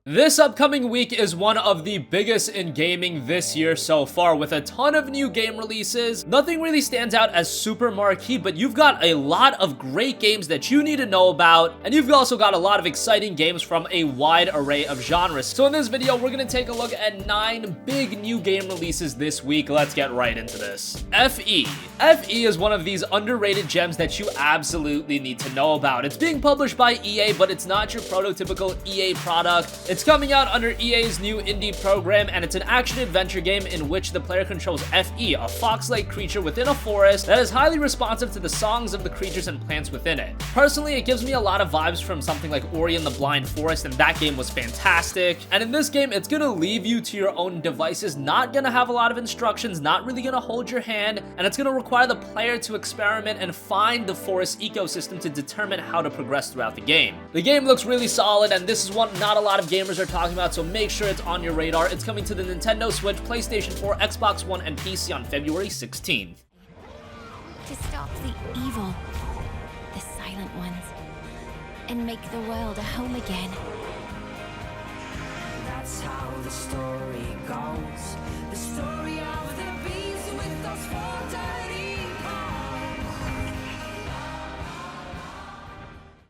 This upcoming week is one of the biggest in gaming this year so far, with a ton of new game releases. Nothing really stands out as super marquee, but you've got a lot of great games that you need to know about, and you've also got a lot of exciting games from a wide array of genres. So in this video, we're going to take a look at 9 big new game releases this week. Let's get right into this. Effie. Effie is one of these underrated gems that you absolutely need to know about. It's being published by EA, but it's not your prototypical EA product. It's coming out under EA's new indie program, and it's an action-adventure game in which the player controls Effie, a fox-like creature within a forest that is highly responsive to the songs of the creatures and plants within it. Personally, it gives me a lot of vibes from something like Ori and the Blind Forest, and that game was fantastic. And in this game, it's gonna leave you to your own devices, not gonna have a lot of instructions, not really gonna hold your hand, and it's gonna require the player to experiment and find the forest ecosystem to determine how to progress throughout the game. The game looks really solid, and this is one not a lot of gamers are talking about, so make sure it's on your radar. It's coming to the Nintendo Switch, PlayStation 4, Xbox One, and PC on February 16th. To stop the evil, the silent ones, and make the world a home again. That's how the story goes. The story of the beast with those 4 dirty paws.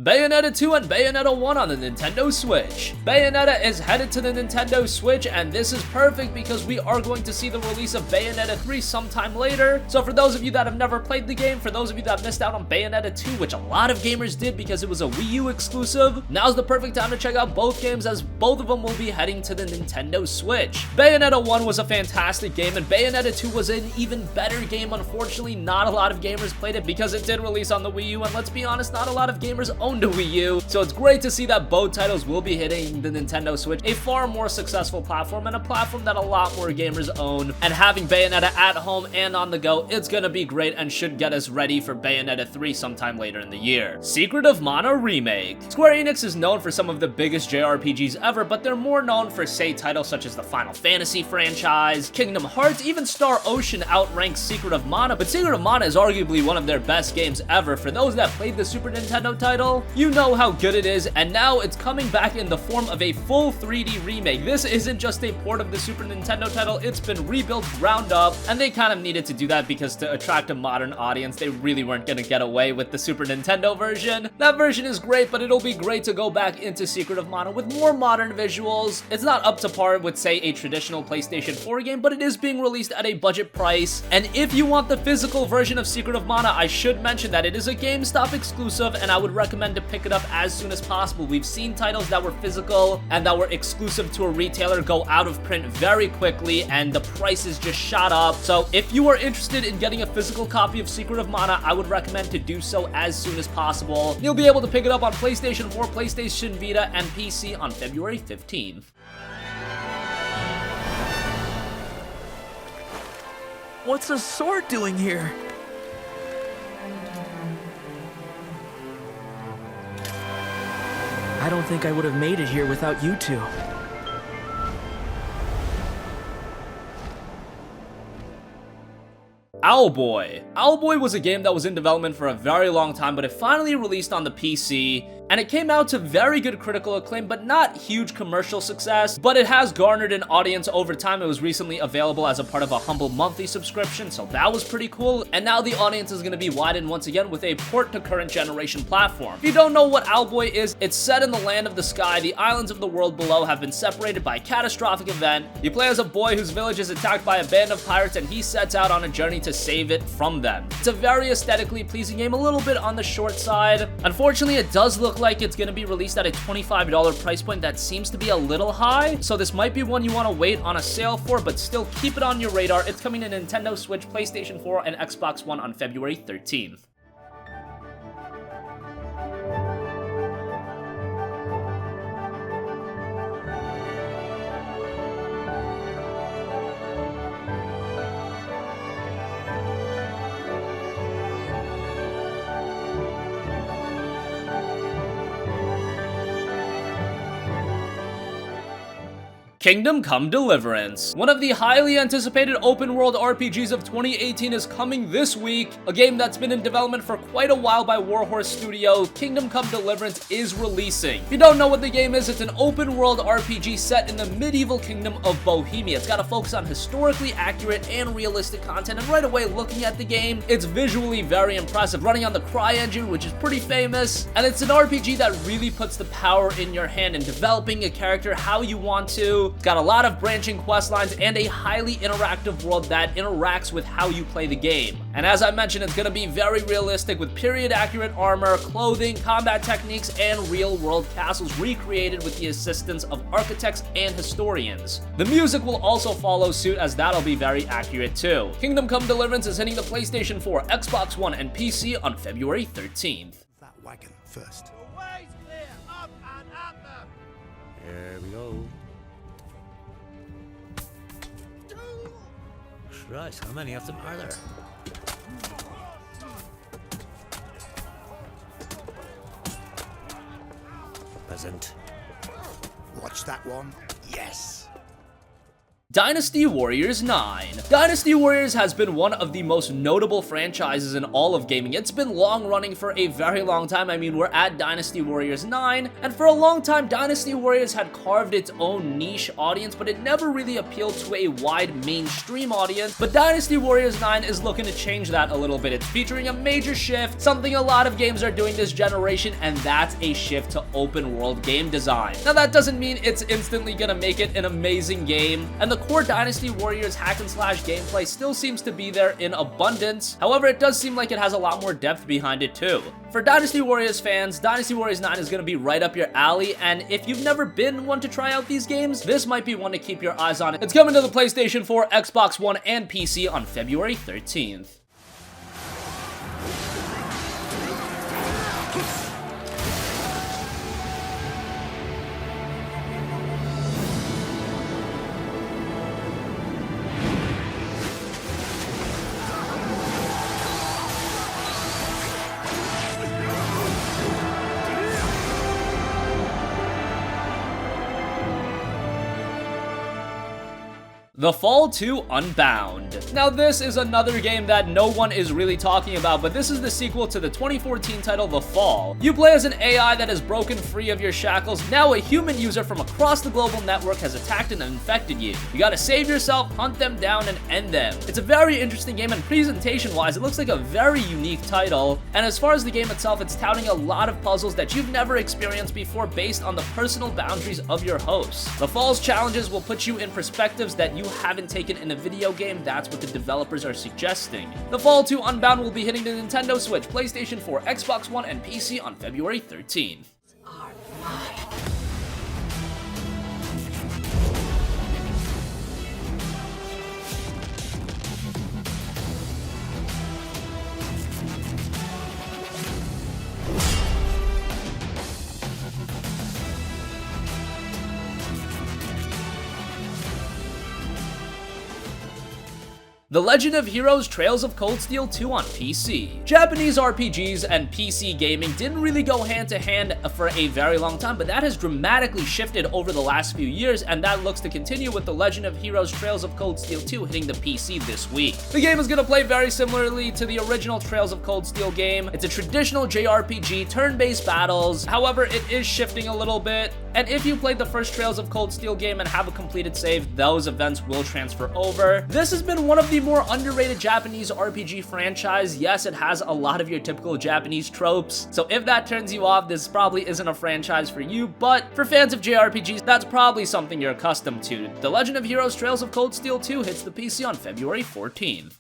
Bayonetta 2 and Bayonetta 1 on the Nintendo Switch. Bayonetta is headed to the Nintendo Switch, and this is perfect because we are going to see the release of Bayonetta 3 sometime later. So for those of you that have never played the game, for those of you that missed out on Bayonetta 2, which a lot of gamers did because it was a Wii U exclusive, now's the perfect time to check out both games, as both of them will be heading to the Nintendo Switch. Bayonetta 1 was a fantastic game, and Bayonetta 2 was an even better game. Unfortunately, not a lot of gamers played it because it did release on the Wii U, and let's be honest, not a lot of gamers owned a Wii U, so it's great to see that both titles will be hitting the Nintendo Switch, a far more successful platform and a platform that a lot more gamers own. And having Bayonetta at home and on the go, it's gonna be great and should get us ready for Bayonetta 3 sometime later in the year. Secret of Mana Remake. Square Enix is known for some of the biggest JRPGs ever, but they're more known for, say, titles such as the Final Fantasy franchise, Kingdom Hearts, even Star Ocean outranks Secret of Mana, but Secret of Mana is arguably one of their best games ever. For those that played the Super Nintendo title, you know how good it is, and now it's coming back in the form of a full 3D remake. This isn't just a port of the Super Nintendo title, it's been rebuilt ground up, and they kind of needed to do that because to attract a modern audience, they really weren't gonna get away with the Super Nintendo version. That version is great, but it'll be great to go back into Secret of Mana with more modern visuals. It's not up to par with, say, a traditional PlayStation 4 game, but it is being released at a budget price. And if you want the physical version of Secret of Mana, I should mention that it is a GameStop exclusive, and I would recommend to pick it up as soon as possible. We've seen titles that were physical and that were exclusive to a retailer go out of print very quickly, and the prices just shot up. So if you are interested in getting a physical copy of Secret of Mana, I would recommend to do so as soon as possible. You'll be able to pick it up on PlayStation 4, PlayStation Vita, and PC on February 15th. What's a sword doing here? I don't think I would have made it here without you two. Owlboy. Owlboy was a game that was in development for a very long time, but it finally released on the PC, and it came out to very good critical acclaim, but not huge commercial success, but it has garnered an audience over time. It was recently available as a part of a humble monthly subscription, so that was pretty cool, and now the audience is going to be widened once again with a port to current generation platform. If you don't know what Owlboy is, it's set in the land of the sky. The islands of the world below have been separated by a catastrophic event. You play as a boy whose village is attacked by a band of pirates, and he sets out on a journey to save it from them. It's a very aesthetically pleasing game, a little bit on the short side. Unfortunately, it does look like it's going to be released at a $25 price point. That seems to be a little high, so this might be one you want to wait on a sale for, but still keep it on your radar. It's coming to Nintendo Switch, PlayStation 4, and Xbox One on February 13th. Kingdom Come Deliverance. One of the highly anticipated open-world RPGs of 2018 is coming this week. A game that's been in development for quite a while by Warhorse Studio, Kingdom Come Deliverance is releasing. If you don't know what the game is, it's an open-world RPG set in the medieval kingdom of Bohemia. It's got a focus on historically accurate and realistic content, and right away looking at the game, it's visually very impressive, running on the CryEngine, which is pretty famous, and it's an RPG that really puts the power in your hand in developing a character how you want to. It's got a lot of branching quest lines and a highly interactive world that interacts with how you play the game. And as I mentioned, it's going to be very realistic with period accurate armor, clothing, combat techniques, and real-world castles recreated with the assistance of architects and historians. The music will also follow suit, as that'll be very accurate too. Kingdom Come Deliverance is hitting the PlayStation 4, Xbox One, and PC on February 13th. That wagon first. The way's clear! Up and at them! Here we go. Christ, how many of them are there? Peasant. Watch that one. Yes. Dynasty Warriors 9. Dynasty Warriors has been one of the most notable franchises in all of gaming. It's been long running for a very long time. I mean, we're at Dynasty Warriors 9, and for a long time, Dynasty Warriors had carved its own niche audience, but it never really appealed to a wide mainstream audience. But Dynasty Warriors 9 is looking to change that a little bit. It's featuring a major shift, something a lot of games are doing this generation, and that's a shift to open world game design. Now, that doesn't mean it's instantly gonna make it an amazing game, and the core Dynasty Warriors hack and slash gameplay still seems to be there in abundance. However, it does seem like it has a lot more depth behind it too. For Dynasty Warriors fans, Dynasty Warriors 9 is going to be right up your alley, and if you've never been one to try out these games, this might be one to keep your eyes on. It's coming to the PlayStation 4, Xbox One, and PC on February 13th. The Fall 2 Unbound. Now, this is another game that no one is really talking about, but this is the sequel to the 2014 title The Fall. You play as an AI that is broken free of your shackles. Now a human user from across the global network has attacked and infected you. You gotta save yourself, hunt them down, and end them. It's a very interesting game, and presentation-wise, it looks like a very unique title. And as far as the game itself, it's touting a lot of puzzles that you've never experienced before based on the personal boundaries of your hosts. The Fall's challenges will put you in perspectives that you haven't taken in a video game. That's what the developers are suggesting. The Fall 2 Unbound will be hitting the Nintendo Switch, PlayStation 4, Xbox One, and PC on February 13th. The Legend of Heroes Trails of Cold Steel 2 on PC. Japanese RPGs and PC gaming didn't really go hand to hand for a very long time, but that has dramatically shifted over the last few years, and that looks to continue with The Legend of Heroes Trails of Cold Steel 2 hitting the PC this week. The game is going to play very similarly to the original Trails of Cold Steel game. It's a traditional JRPG, turn-based battles. However, it is shifting a little bit, and if you played the first Trails of Cold Steel game and have a completed save, those events will transfer over. This has been one of the more underrated Japanese RPG franchise. Yes, it has a lot of your typical Japanese tropes, so if that turns you off, this probably isn't a franchise for you, but for fans of JRPGs, that's probably something you're accustomed to. The Legend of Heroes Trails of Cold Steel 2 hits the PC on February 14th.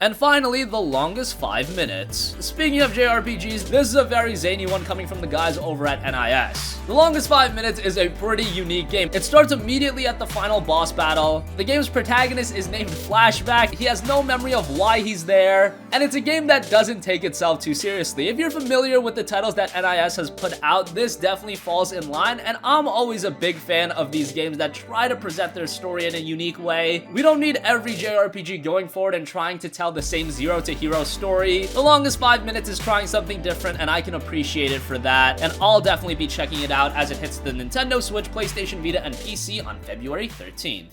And finally, the longest 5 minutes. Speaking of JRPGs, this is a very zany one coming from the guys over at NIS. The longest 5 minutes is a pretty unique game. It starts immediately at the final boss battle. The game's protagonist is named Flashback. He has no memory of why he's there, and it's a game that doesn't take itself too seriously. If you're familiar with the titles that NIS has put out, this definitely falls in line, and I'm always a big fan of these games that try to present their story in a unique way. We don't need every JRPG going forward and trying to tell the same zero to hero story. The longest 5 minutes is trying something different, and I can appreciate it for that, and I'll definitely be checking it out as it hits the Nintendo Switch, PlayStation Vita, and PC on February 13th.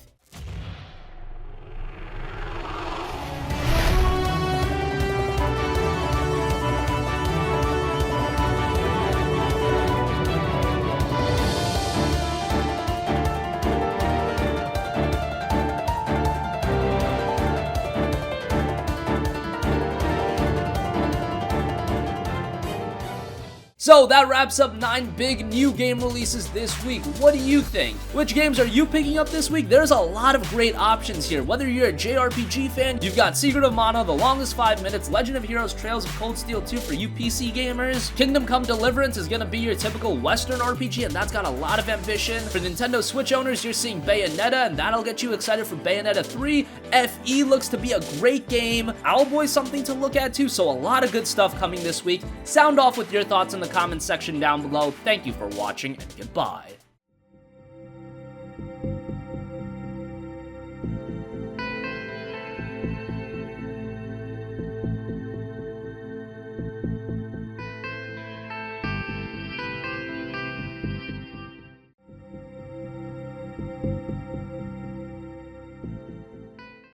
So that wraps up 9 big new game releases this week. What do you think? Which games are you picking up this week? There's a lot of great options here. Whether you're a JRPG fan, you've got Secret of Mana, The Longest 5 Minutes, Legend of Heroes Trails of Cold Steel 2 for you PC gamers. Kingdom Come Deliverance is gonna be your typical Western RPG, and that's got a lot of ambition. For Nintendo Switch owners, you're seeing Bayonetta, and that'll get you excited for Bayonetta 3. FE looks to be a great game. Owlboy something to look at too, so a lot of good stuff coming this week. Sound off with your thoughts in the comments section down below. Thank you for watching, and goodbye.